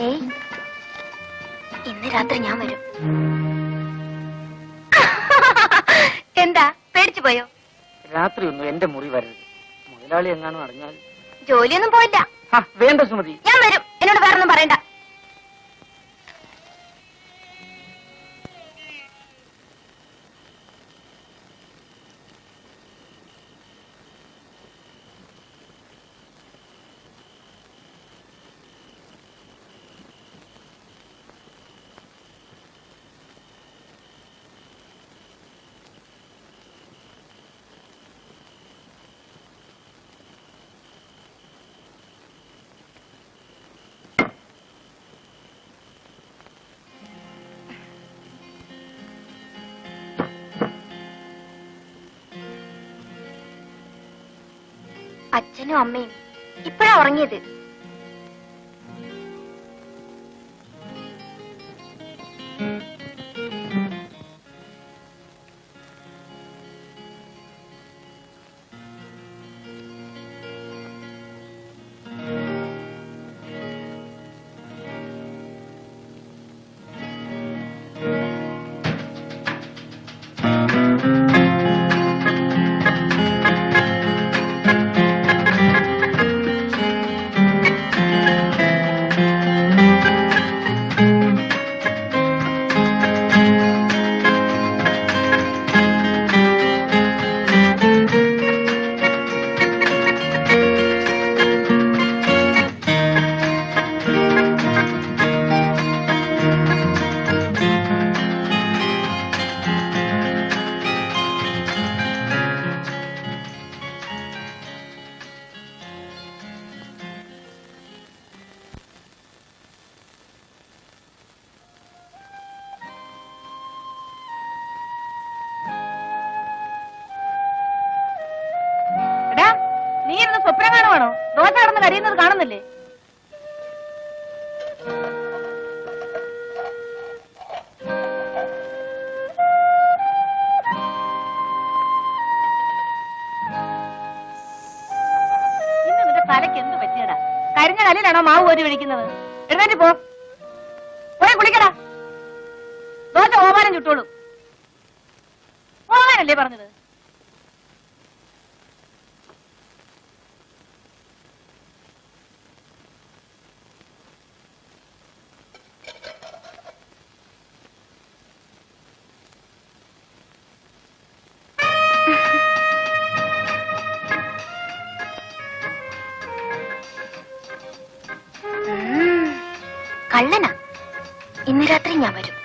ഏയ്, ഇന്ന് രാത്രി ഞാൻ വരും. എന്താ പേടിച്ചു പോയോ? രാത്രി ഒന്നും എന്റെ മുറി വരരുത്. മുതലാളി എങ്ങാനും അറിഞ്ഞാൽ. ജോലിയൊന്നും പോയില്ല. വേണ്ട സുമതി, ഞാൻ വരും. എന്നോട് വേറൊന്നും പറയണ്ട. അച്ഛനും അമ്മയും ഇപ്പഴാ ഉറങ്ങിയത്. നീ ഇരുന്ന് സ്വപ്നം കാണുവാണോ? ദോശ കടന്ന് കരയുന്നത് കാണുന്നില്ലേ? ഇന്ന് നിന്റെ തലയ്ക്ക് എന്ത് പറ്റിയടാ? കരിഞ്ഞ കല്ലിലാണോ മാവ് കോരി ഒഴിക്കുന്നത്? എഴുന്നേറ്റ് പോ, പോയി കുളിക്കടാ. ദോശ ഓമാനം ചുട്ടോളൂ. പോകാനല്ലേ പറഞ്ഞത്? കള്ളനാ. ഇന്ന് രാത്രി ഞാൻ വരും.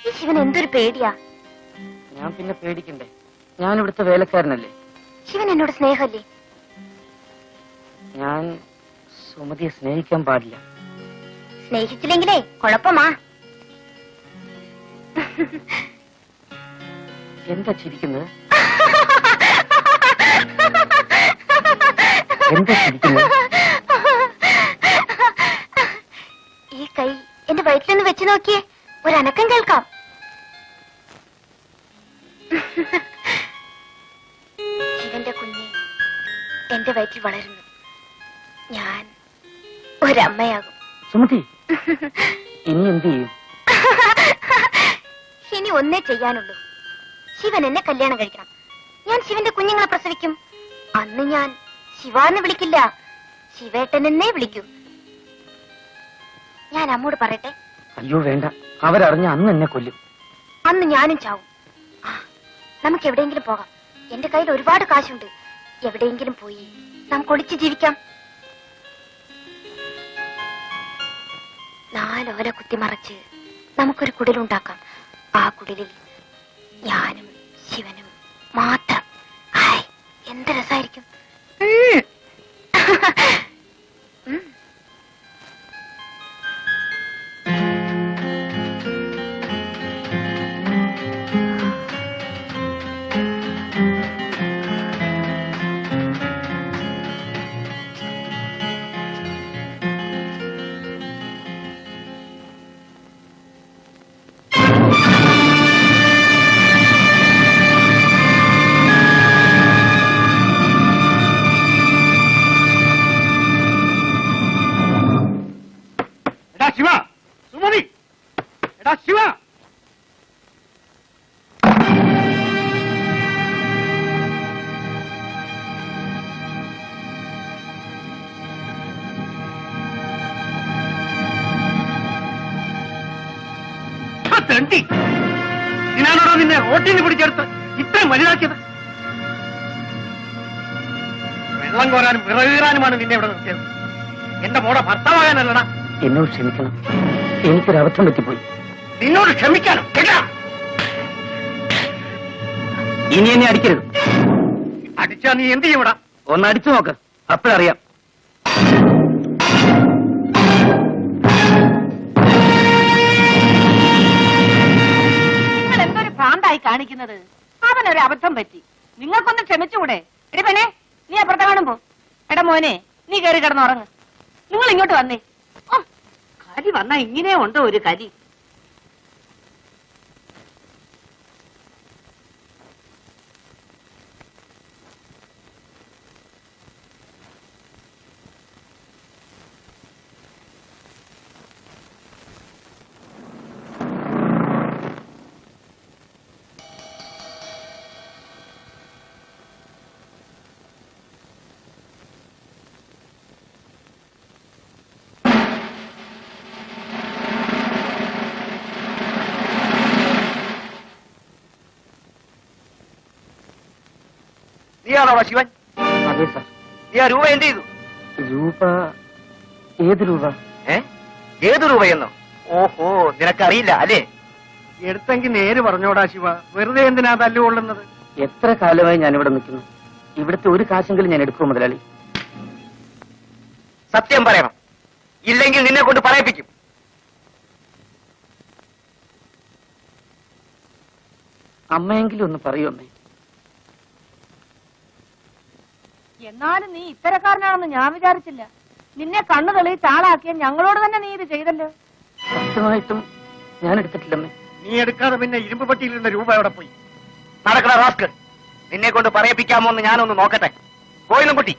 ഈ ശിവൻ എന്തൊരു പേടിയാ. ഞാൻ പിന്നെ പേടിക്കണ്ടേ? ഞാൻ ഇവിടുത്തെ വേലക്കാരനല്ലേ. ശിവൻ എന്നോട് സ്നേഹല്ലേ? ഞാൻ സുമതിയെ സ്നേഹിക്കാൻ പാടില്ല. സ്നേഹിച്ചില്ലെങ്കിലേ കുഴപ്പമാ. എന്താ ചിരിക്കുന്നത്? എന്താ ചിരിക്കുന്നത്? ഈ കൈ എന്റെ വയറ്റിലൊന്ന് വെച്ച് നോക്കിയേ, ഒരനക്കം കേൾക്കാം. ശിവന്റെ കുഞ്ഞ് എന്റെ വയറ്റിൽ വളരുന്നു. ഞാൻ ഒരമ്മയാകും. സുമതി, ഇനി എന്ത് ചെയ്യും? ഇനി ഒന്നേ ചെയ്യാനുള്ളൂ. ശിവൻ എന്നെ കല്യാണം കഴിക്കണം. ഞാൻ ശിവന്റെ കുഞ്ഞുങ്ങളെ പ്രസവിക്കും. അന്ന് ഞാൻ ശിവാന്ന് വിളിക്കില്ല, ശിവേട്ടനെന്നേ വിളിക്കൂ. ഞാൻ അമ്മോട് പറയട്ടെ? അയ്യോ വേണ്ട, അവരറിഞ്ഞ അന്ന് എന്നെ കൊല്ലും. അന്ന് ഞാനും ചാവും. നമുക്ക് എവിടെയെങ്കിലും പോകാം. എന്റെ കയ്യിൽ ഒരുപാട് കാശുണ്ട്. എവിടെയെങ്കിലും പോയി നമുക്ക് ഒളിച്ചു ജീവിക്കാം. 4 ഓല കുത്തിമറച്ച് നമുക്കൊരു കുടിലുണ്ടാക്കാം. ആ കുടിലിൽ ഞാനും ശിവനും മാത്രം. ഹായ്, എന്ത് രസായിരിക്കും. തെണ്ടി, ഇതിനാണോ നിന്നെ റോട്ടിന് പിടിച്ചെടുത്ത് ഇത്രയും വലുതാക്കിയത്? വെള്ളം കോരാനും വിറകീറാനുമാണ് നിന്നെ ഇവിടെ നിർത്തിയത്. എന്റെ മോടെ ഭർത്താവാകാനല്ലടാ. എന്നോട് ക്ഷമിക്കണം, എനിക്കൊരു അബദ്ധം പറ്റിപ്പോയി. നിന്നോട് ക്ഷമിക്കാനും കേട്ടാ? ഇനി എന്നെ അടിക്കരുത്. അടിച്ചാ നീ എന്ത് ചെയ്യൂടാ? ഒന്ന് അടിച്ചു നോക്ക്, അപ്പോഴറിയാം. നിങ്ങൾ എന്തൊരു ഭ്രാന്തായി കാണിക്കുന്നത്? അവനൊരു അബദ്ധം പറ്റി, നിങ്ങൾക്കൊന്ന് ക്ഷമിച്ചുകൂടെ? എടി പെണ്ണേ, നീ അപ്പുറത്തെ കാണുമ്പോ. എടാ മോനെ, നീ കയറി കിടന്നുറങ്ങ്. നിങ്ങൾ ഇങ്ങോട്ട് വന്നേ. ഓ, കലി വന്നാ ഇങ്ങനെ ഉണ്ടോ ഒരു കലി? നീയാണോ ശിവൻ? അതെ സാർ. നീ ആ രൂപ എന്ത് ചെയ്തു? രൂപ? ഏത് രൂപ? ഏത് രൂപയെന്നോ? ഓഹോ, നിനക്കറിയില്ല അല്ലേ? എടുത്തെങ്കിൽ നേര് പറഞ്ഞോടാ ശിവ, വെറുതെ എന്തിനാ തല്ലുകൊള്ളുന്നത്? എത്ര കാലമായി ഞാനിവിടെ നിൽക്കുന്നു, ഇവിടുത്തെ ഒരു കാശെങ്കിലും ഞാൻ എടുക്കുമോ മുതലാളി? സത്യം പറയണം, ഇല്ലെങ്കിൽ നിന്നെ കൊണ്ട് പറയിപ്പിക്കും. അമ്മയെങ്കിലും ഒന്ന് പറയൂ അമ്മേ. എന്നാലും നീ ഇത്തരക്കാരനാണെന്ന് ഞാൻ വിചാരിച്ചില്ല. നിന്നെ കണ്ണു തെളിയിച്ച് ആളാക്കിയ ഞങ്ങളോട് തന്നെ നീ ഇത് ചെയ്തല്ലോ. സത്യമായിട്ടും ഞാൻ എടുത്തിട്ടില്ലമ്മേ. നീ എടുക്കാതെ പിന്നെ ഇരുമ്പ് പട്ടിയിലുള്ള രൂപ എവിടെ പോയി? നടക്കണ റാസ്ക്, നിന്നെ കൊണ്ട് പറയിപ്പിക്കാമോ എന്ന് ഞാനൊന്ന് നോക്കട്ടെ. പോയിന്നും കുട്ടി.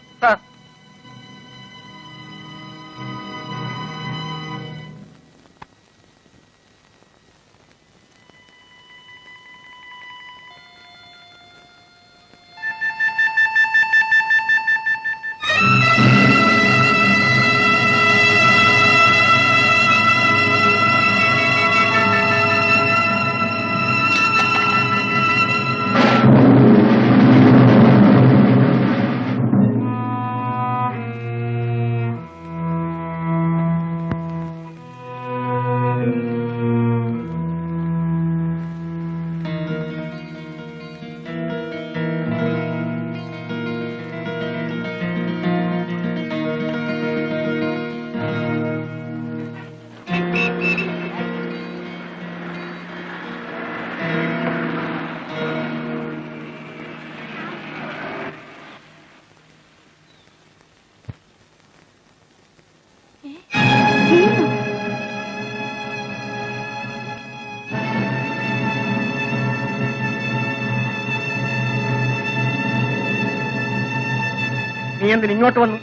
നീ എന്തിന് ഇങ്ങോട്ട് വന്നു?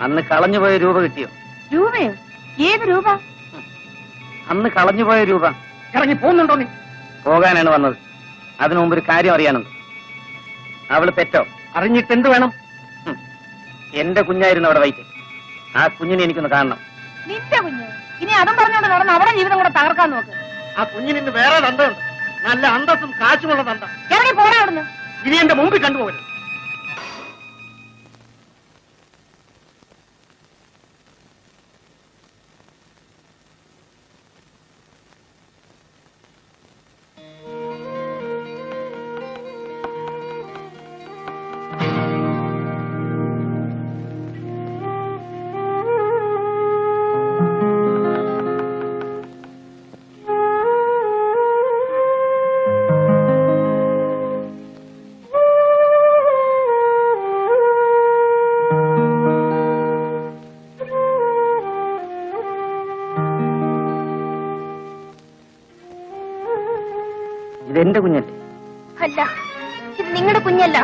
അന്ന് കളഞ്ഞുപോയ രൂപ കിട്ടിയോ? രൂപയോ? ഏത് രൂപ? അന്ന് കളഞ്ഞുപോയ രൂപ. ഇറങ്ങി പോകുന്നുണ്ടോ നീ? പോകാനാണ് വന്നത്. അതിനു മുമ്പ് ഒരു കാര്യം അറിയാനുണ്ട്. അവള് പെറ്റോ? അറിഞ്ഞിട്ട് എന്ത് വേണം? എന്റെ കുഞ്ഞായിരുന്നു അവിടെ വൈറ്റ്. ആ കുഞ്ഞിനെ എനിക്കൊന്ന് കാണണം. നിന്റെ കുഞ്ഞ് ഇനി അതും പറഞ്ഞോണ്ട് നടന്ന് അവിടെ ജീവിതം കൂടെ തകർക്കാൻ നോക്ക്. ആ കുഞ്ഞിന് ഇന്ന് വേറെ തന്തയുണ്ട്, നല്ല അന്തസ്സും കാശുമുള്ള തന്ത. ഇറങ്ങി പോരാ അവിടുന്ന്. ഇനി എന്റെ മുമ്പിൽ കണ്ടുപോകരുത്. ഇതെന്റെ കുഞ്ഞല്ലേ? അല്ല, ഇത് നിങ്ങളുടെ കുഞ്ഞല്ല.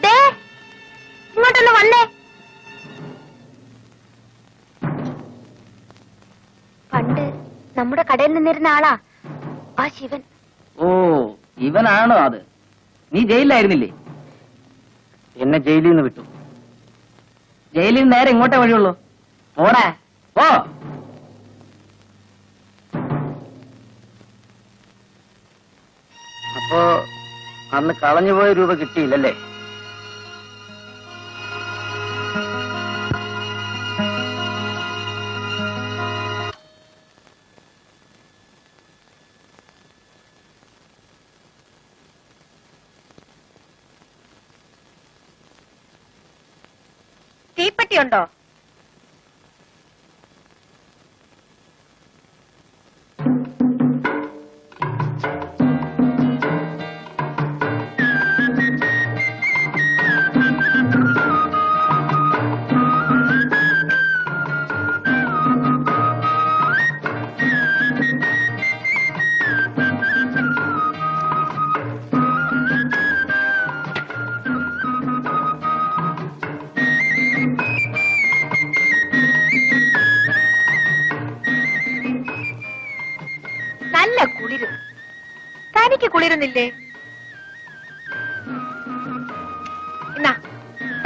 ദേ, ഇങ്ങോട്ടൊന്ന് വന്നേ. പണ്ട് നമ്മുടെ കടയിൽ നിന്നിരുന്ന ആളാ ആ ശിവൻ. ഓ, ഇവനാണോ അത്? നീ ജയിലിലായിരുന്നില്ലേ? എന്നെ ജയിലിൽ നിന്ന് വിട്ടു. ജയിലിൽ നിന്ന് നേരെ ഇങ്ങോട്ടേ വഴിയുള്ളൂ. ഓടാ ഓ. അപ്പോ അന്ന് കളഞ്ഞുപോയ രൂപ കിട്ടിയില്ലല്ലേ? തീപ്പെട്ടിയുണ്ടോ? നല്ല കുളിര്. തനിക്ക് കുളിരുന്നില്ലേ? എന്നാ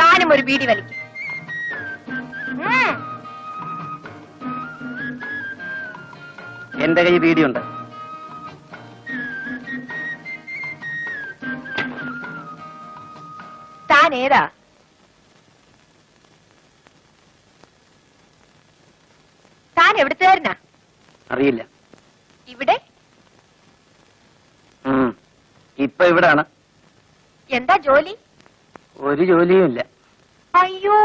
താനും ഒരു ബീഡി വലിക്കും. എന്റെ കൈ ബീഡിയുണ്ട്. താൻ ഏതാ? താൻ എവിടുത്തുകാരനാ? അറിയില്ല. ഇവിടെ? ഇപ്പൊ ഇവിടാണ്. എന്താ ജോലി? ഒരു ജോലിയും ഇല്ല. അയ്യോ,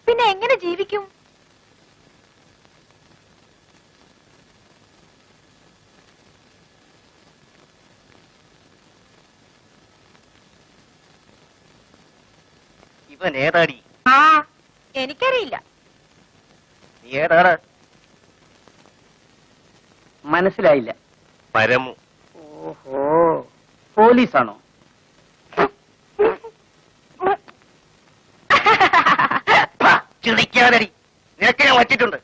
പിന്നെ എങ്ങനെ ജീവിക്കും? ഇവൻ ഏതാടി? ആ, എനിക്കറിയില്ല. നീ ഏതാണ്? മനസ്സിലായില്ല. പരമു. ഓഹോ, പോലീസാണോ? ചിരിക്കാതടി, നിനക്ക് ഞാൻ വച്ചിട്ടുണ്ട്.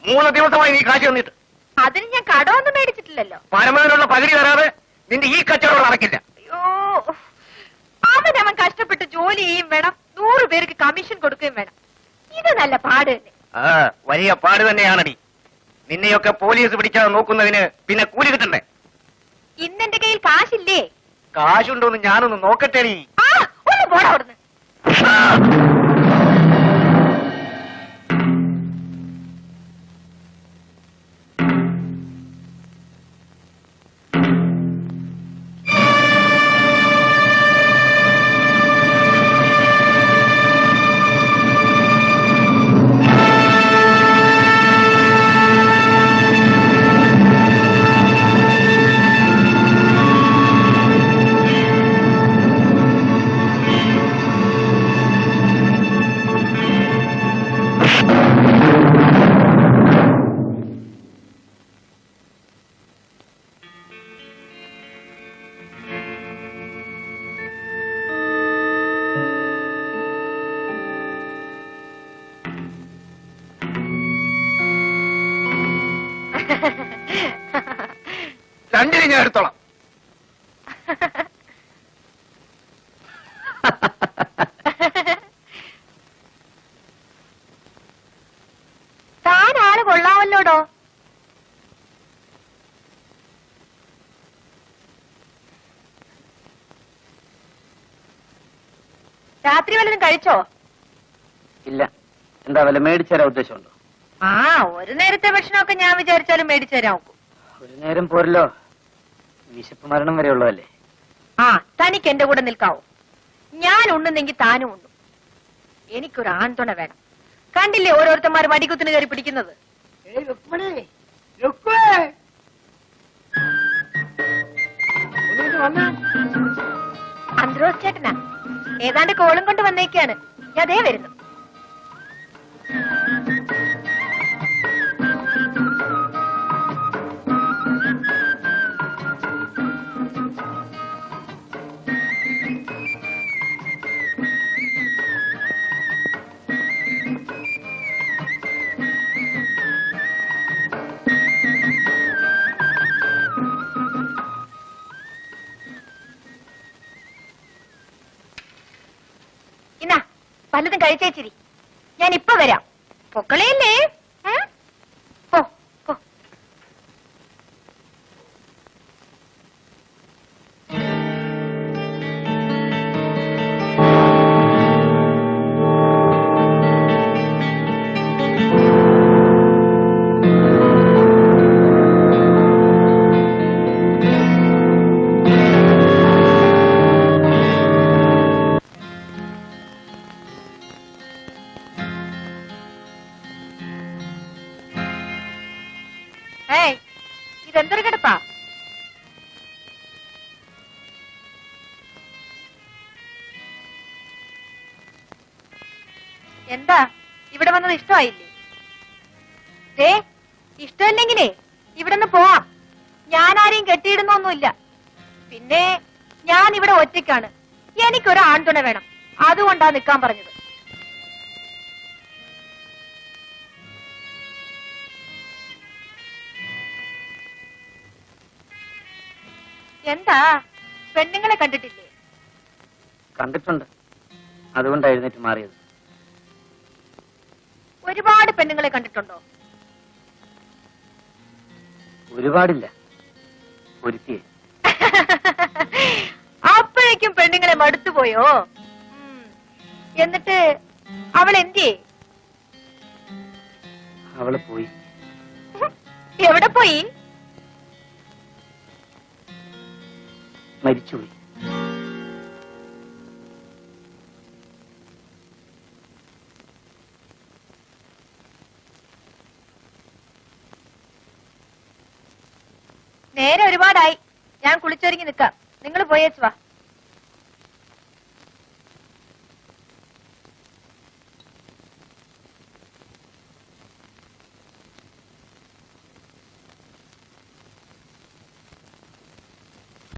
3 ദിവസമായി നീ കാശ് തന്നിട്ട്. അതിന് ഞാൻ കടമൊന്നും മേടിച്ചിട്ടില്ലല്ലോ. പരമതിനുള്ള പകുതി തരാതെ നിന്റെ ഈ കച്ചവടം നടക്കില്ല. അയ്യോ, അവൻ കഷ്ടപ്പെട്ട് ജോലി ചെയ്യും വേണം, 100 പേർക്ക് കമ്മീഷൻ കൊടുക്കുകയും വേണം. ഇത് നല്ല പാട് തന്നെ. ആ, വലിയ പാട് തന്നെയാണടി. നിന്നെയൊക്കെ പോലീസ് പിടിക്കാതെ നോക്കുന്നതിന് പിന്നെ കൂലി കിട്ടണ്ടേ? ഇന്നെന്റെ കയ്യിൽ കാശില്ലേ? കാശുണ്ടോന്ന് ഞാനൊന്ന് നോക്കട്ടെ. നീ ആ, ഒന്ന് പോടാ അവിടുന്ന്. രണ്ടിനെ ഞാൻ എടുത്തോളാം. താൻ ആള് കൊള്ളാമല്ലോടോ. രാത്രി വല്ലതും കഴിച്ചോ? ഇല്ല. എന്താ വല്ല മേടിച്ചേരാ ഉദ്ദേശമുണ്ടോ? ആ, ഒരു നേരത്തെ ഭക്ഷണമൊക്കെ ഞാൻ വിചാരിച്ചാലും മേടിച്ചു തരാൻ നോക്കും. ഒരു നേരം പോരല്ലോ, വിശപ്പ് മരണം വരെ ഉള്ളതല്ലേ. ആ, തനിക്ക് എന്റെ കൂടെ നിൽക്കാവോ? ഞാൻ ഉണ്ണുന്നെങ്കിൽ താനും ഉണ്ണു. എനിക്കൊരു ആൺതുണ വേണം. കണ്ടില്ലേ ഓരോരുത്തന്മാർ വടികുത്തിന് കയറി പിടിക്കുന്നത്? അന്ത്രോസ് ചേട്ടനാ, ഏതാണ്ട് കോളും കൊണ്ട് വന്നേക്കാണ്. ഞാൻ അതേ വരുന്നു. ഇന്നാ പലതും കഴിച്ചേച്ചിരി, ഞാൻ ഇപ്പൊ വരാം. പൊക്കളയല്ലേ? പോ പോ. എന്താ ഇവിടെ വന്നത് ഇഷ്ടമായില്ലേ? ഏ ഇഷ്ടമില്ലെങ്കിലേ ഇവിടെ നിന്ന് പോവാം. ഞാൻ ആരെയും കെട്ടിയിടുന്നൊന്നുമില്ല. പിന്നെ ഞാൻ ഇവിടെ ഒറ്റയ്ക്കാണ്. എനിക്കൊരു ആൺതുണ വേണം. അതുകൊണ്ടാ നിക്കാൻ പറഞ്ഞത്. എന്താ പെണ്ണുങ്ങളെ കണ്ടിട്ടില്ലേ? കണ്ടിട്ടുണ്ട്, അതുകൊണ്ടാണ് എഴുന്നേറ്റ് മാറിയത്. ഒരുപാട് പെണ്ണുങ്ങളെ കണ്ടിട്ടുണ്ടോ? ഒരുപാടില്ല, ഒരുത്തിയെ. അപ്പോഴേക്കും പെണ്ണുങ്ങളെ മടുത്തുപോയോ? എന്നിട്ട് അവൾ എന്തിയേ? അവള് പോയി. എവിടെ പോയി? മരിച്ചുപോയി. നേരെ ഒരുപാടായി. ഞാൻ കുളിച്ചൊരുങ്ങി നിക്കാം. നിങ്ങൾ പോയേച്ചു വാ.